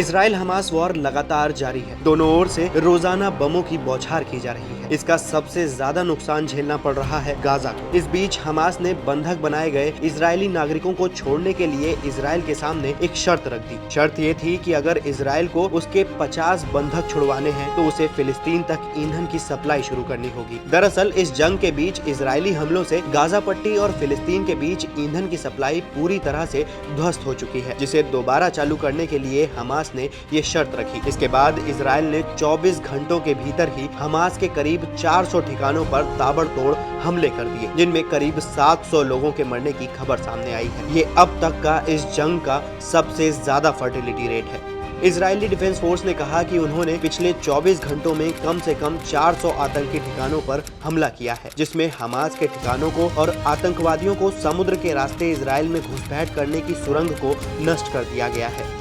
Israel Hamas war लगातार जारी है। दोनों ओर से रोजाना बमों की बौछार की जा रही है। इसका सबसे ज्यादा नुकसान झेलना पड़ रहा है गाजा को। इस बीच हमास ने बंधक बनाए गए इजरायली नागरिकों को छोड़ने के लिए इजराइल के सामने एक शर्त रख दी। शर्त ये थी कि अगर इजराइल को उसके 50 बंधक छुड़वाने हैं तो उसे फिलिस्तीन तक ईंधन की सप्लाई शुरू करनी होगी। दरअसल इस जंग के बीच इजरायली हमलों से गाजा पट्टी और फिलिस्तीन के बीच ईंधन की सप्लाई पूरी तरह से ध्वस्त हो चुकी है, जिसे दोबारा चालू करने के लिए हमास ने ये शर्त रखी। इसके बाद इजराइल ने 24 घंटों के भीतर ही हमास के करीब 400 ठिकानों पर ताबड़तोड़ हमले कर दिए, जिनमें करीब 700 लोगों के मरने की खबर सामने आई है। ये अब तक का इस जंग का सबसे ज्यादा फर्टिलिटी रेट है। इजरायली डिफेंस फोर्स ने कहा कि उन्होंने पिछले 24 घंटों में कम से कम 400 आतंकी ठिकानों पर हमला किया है, जिसमें हमास के ठिकानों को और आतंकवादियों को समुद्र के रास्ते इजराइल में घुसपैठ करने की सुरंग को नष्ट कर दिया गया है।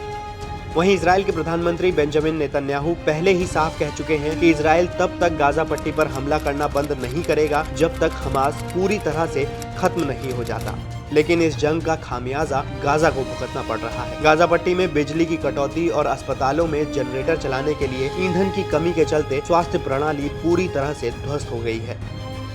वहीं इजराइल के प्रधानमंत्री बेंजामिन नेतन्याहू पहले ही साफ कह चुके हैं कि इजराइल तब तक गाजा पट्टी पर हमला करना बंद नहीं करेगा जब तक हमास पूरी तरह से खत्म नहीं हो जाता। लेकिन इस जंग का खामियाजा गाजा को भुगतना पड़ रहा है। गाजा पट्टी में बिजली की कटौती और अस्पतालों में जनरेटर चलाने के लिए ईंधन की कमी के चलते स्वास्थ्य प्रणाली पूरी तरह से ध्वस्त हो गई है।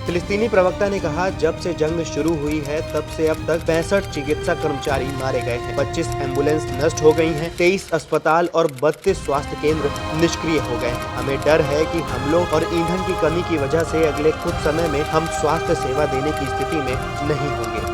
फिलिस्तीनी प्रवक्ता ने कहा, जब से जंग शुरू हुई है तब से अब तक 65 चिकित्सा कर्मचारी मारे गए हैं, 25 एम्बुलेंस नष्ट हो गई हैं, 23 अस्पताल और 32 स्वास्थ्य केंद्र निष्क्रिय हो गए हैं। हमें डर है कि हमलों और ईंधन की कमी की वजह से अगले कुछ समय में हम स्वास्थ्य सेवा देने की स्थिति में नहीं होंगे।